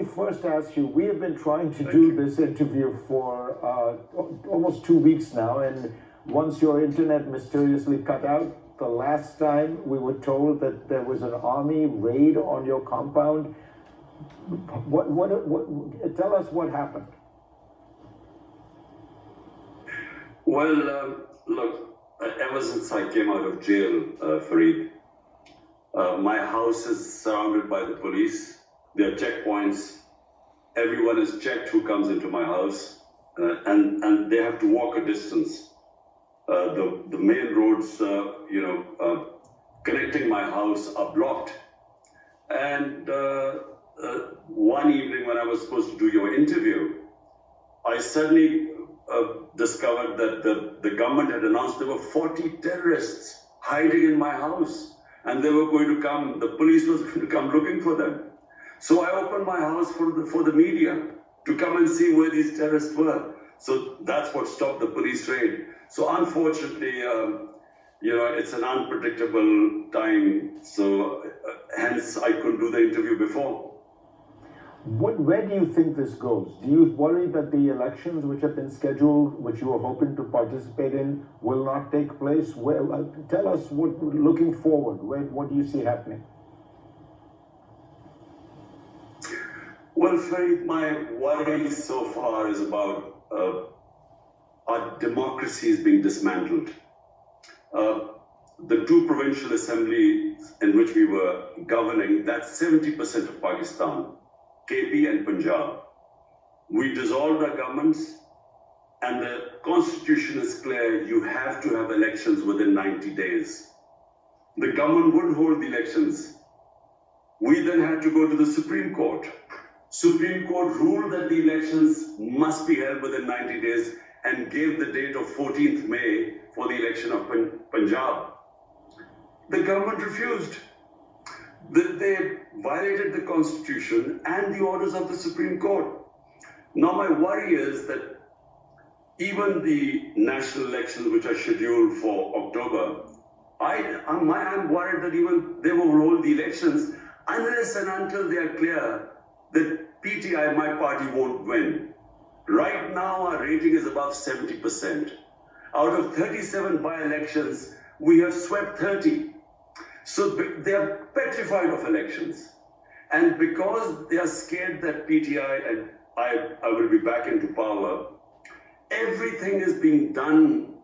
first ask you, we have been trying to do this interview for almost 2 weeks now, and once your internet mysteriously cut out, the last time we were told that there was an army raid on your compound. Tell us what happened. Well, look, ever since I came out of jail, Fareed, my house is surrounded by the police. There are checkpoints. Everyone is checked who comes into my house, and they have to walk a distance. The main roads, connecting my house are blocked. And one evening when I was supposed to do your interview, I suddenly discovered that the government had announced there were 40 terrorists hiding in my house, and they were going to come, the police was going to come looking for them. So I opened my house for the media to come and see where these terrorists were. So that's what stopped the police raid. So unfortunately, it's an unpredictable time. So hence I couldn't do the interview before. Where do you think this goes? Do you worry that the elections which have been scheduled, which you were hoping to participate in, will not take place? Tell us, looking forward, what do you see happening? Well, Fareed, my worry so far is about our democracy is being dismantled. The two provincial assemblies in which we were governing, that's 70% of Pakistan, KP and Punjab. We dissolved our governments, and the constitution is clear, you have to have elections within 90 days. The government would hold the elections. We then had to go to the Supreme Court. Supreme Court ruled that the elections must be held within 90 days and gave the date of 14th May for the election of Punjab. The government refused. They violated the constitution and the orders of the Supreme Court. Now my worry is that even the national elections which are scheduled for October, I'm worried that even they will hold the elections unless and until they are clear that PTI, my party, won't win. Right now, our rating is above 70%. Out of 37 by-elections, we have swept 30. So they are petrified of elections. And because they are scared that PTI and I will be back into power, everything is being done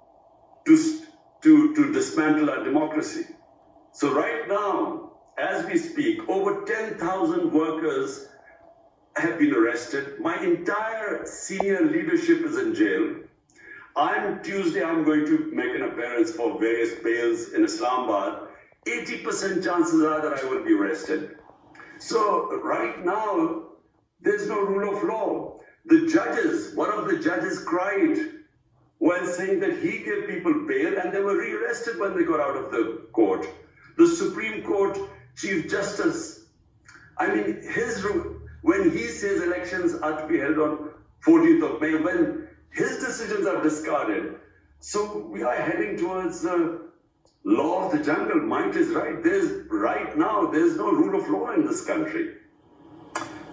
to dismantle our democracy. So right now, as we speak, over 10,000 workers have been arrested. My entire senior leadership is in jail. Tuesday, I'm going to make an appearance for various bails in Islamabad. 80% chances are that I will be arrested. So right now, there's no rule of law. One of the judges cried while saying that he gave people bail and they were rearrested when they got out of the court. The Supreme Court Chief Justice, when he says elections are to be held on 14th of May, when his decisions are discarded, so we are heading towards the law of the jungle. Might is right. Right now, there's no rule of law in this country.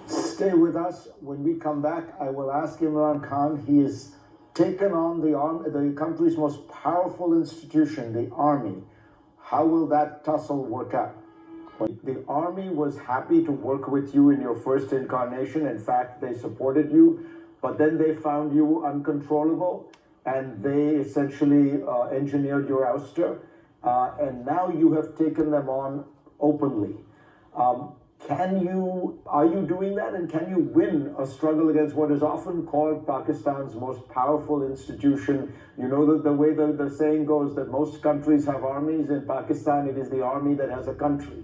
Stay with us. When we come back, I will ask Imran Khan. He has taken on the country's most powerful institution, the army. How will that tussle work out? The army was happy to work with you in your first incarnation. In fact, they supported you, but then they found you uncontrollable, and they essentially engineered your ouster. And now you have taken them on openly. Are you doing that, and can you win a struggle against what is often called Pakistan's most powerful institution? You know the way the saying goes that most countries have armies. In Pakistan, it is the army that has a country.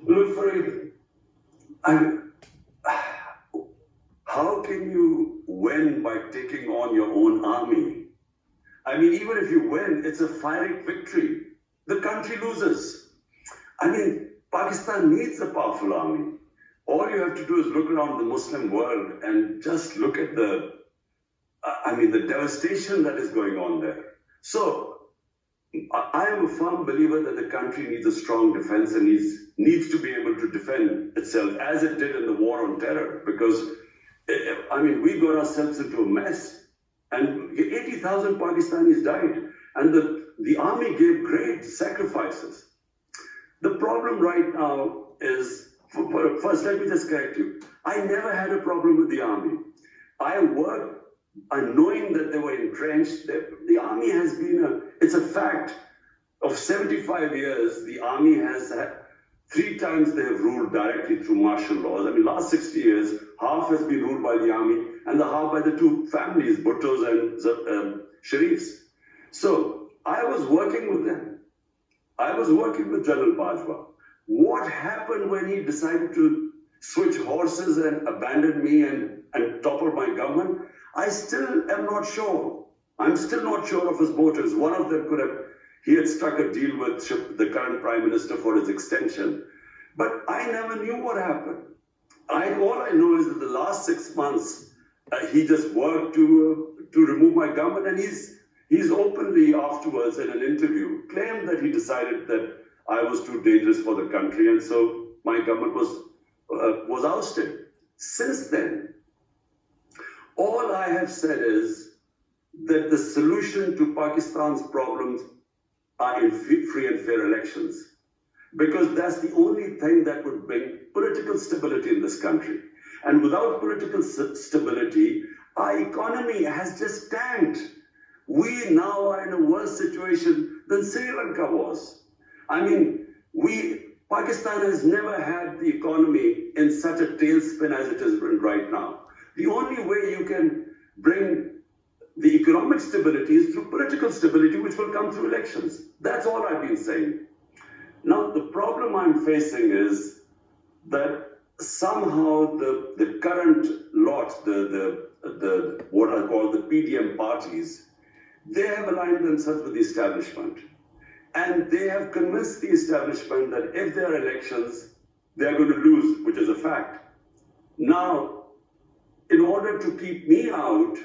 Look, Fareed, how can you win by taking on your own army? Even if you win, it's a Pyrrhic victory. The country loses. Pakistan needs a powerful army. All you have to do is look around the Muslim world and just look at the devastation that is going on there. So I am a firm believer that the country needs a strong defense and needs to be able to defend itself as it did in the war on terror. Because, I mean, we got ourselves into a mess and 80,000 Pakistanis died and the army gave great sacrifices. The problem right now is, first let me just correct you. I never had a problem with the army. I worked, and knowing that they were entrenched, the army has been it's a fact of 75 years, the army has had, 3 times they have ruled directly through martial laws. I mean, last 60 years, half has been ruled by the army and the half by the 2 families, Bhuttos and Sharifs. So I was working with them. I was working with General Bajwa. What happened when he decided to switch horses and abandon me and topple my government? I still am not sure. I'm still not sure of his motives. One of them he had struck a deal with the current Prime Minister for his extension. But I never knew what happened. All I know is that the last 6 months, he just worked to remove my government, and he's openly afterwards in an interview claimed that he decided that I was too dangerous for the country, and so my government was ousted. Since then, all I have said is that the solution to Pakistan's problems are in free and fair elections, because that's the only thing that would bring political stability in this country. And without political stability, our economy has just tanked. We now are in a worse situation than Sri Lanka was. I mean, Pakistan has never had the economy in such a tailspin as it is in right now. The only way you can bring the economic stability is through political stability, which will come through elections. That's all I've been saying. Now, the problem I'm facing is that somehow the current lot, the what I call the PDM parties, they have aligned themselves with the establishment. And they have convinced the establishment that if there are elections, they are going to lose, which is a fact. Now, in order to keep me out,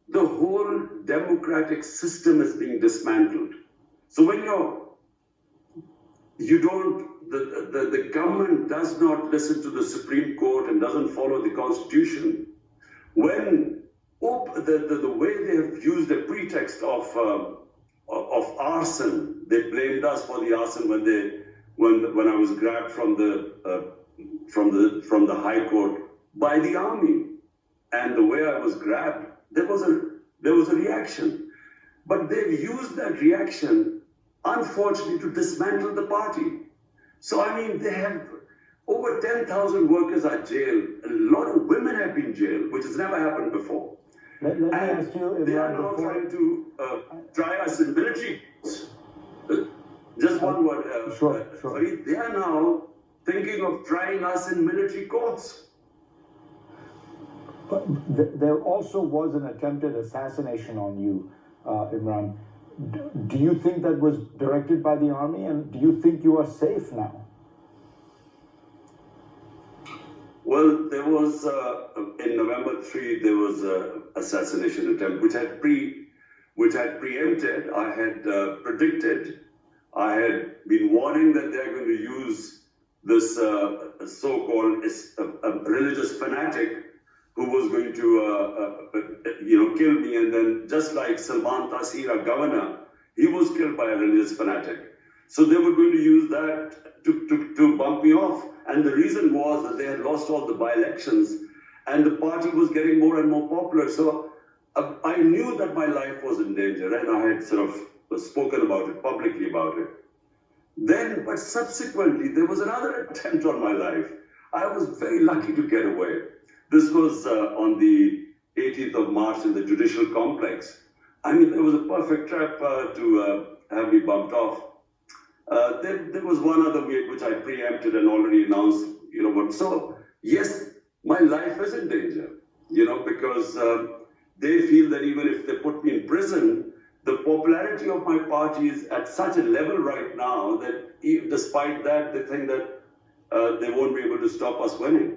the whole democratic system is being dismantled. So when the government does not listen to the Supreme Court and doesn't follow the Constitution, when the way they have used the pretext of arson, they blamed us for the arson when I was grabbed from the High Court by the army, and the way I was grabbed, there was a reaction, but they've used that reaction, unfortunately, to dismantle the party. So I mean, they have over 10,000 workers are jailed. A lot of women have been jailed, which has never happened before. Let me ask you, Imran, they are now trying to try us in military. Just one word. Sure. Sorry, they are now thinking of trying us in military courts. But there also was an attempted assassination on you, Imran. Do you think that was directed by the army, and do you think you are safe now? Well, there was, in November 3, there was an assassination attempt, which had preempted. I had predicted, I had been warning that they're going to use this so-called religious fanatic who was going to, kill me. And then just like Salman Taseer, our governor, he was killed by a religious fanatic. So they were going to use that to bump me off. And the reason was that they had lost all the by-elections and the party was getting more and more popular. So I knew that my life was in danger, and I had sort of spoken about it, publicly about it. Then, but subsequently, there was another attempt on my life. I was very lucky to get away. This was on the 18th of March in the judicial complex. I mean, it was a perfect trap to have me bumped off. There was one other way which I preempted and already announced, but so, yes, my life is in danger, because they feel that even if they put me in prison, the popularity of my party is at such a level right now that despite that, they think that they won't be able to stop us winning.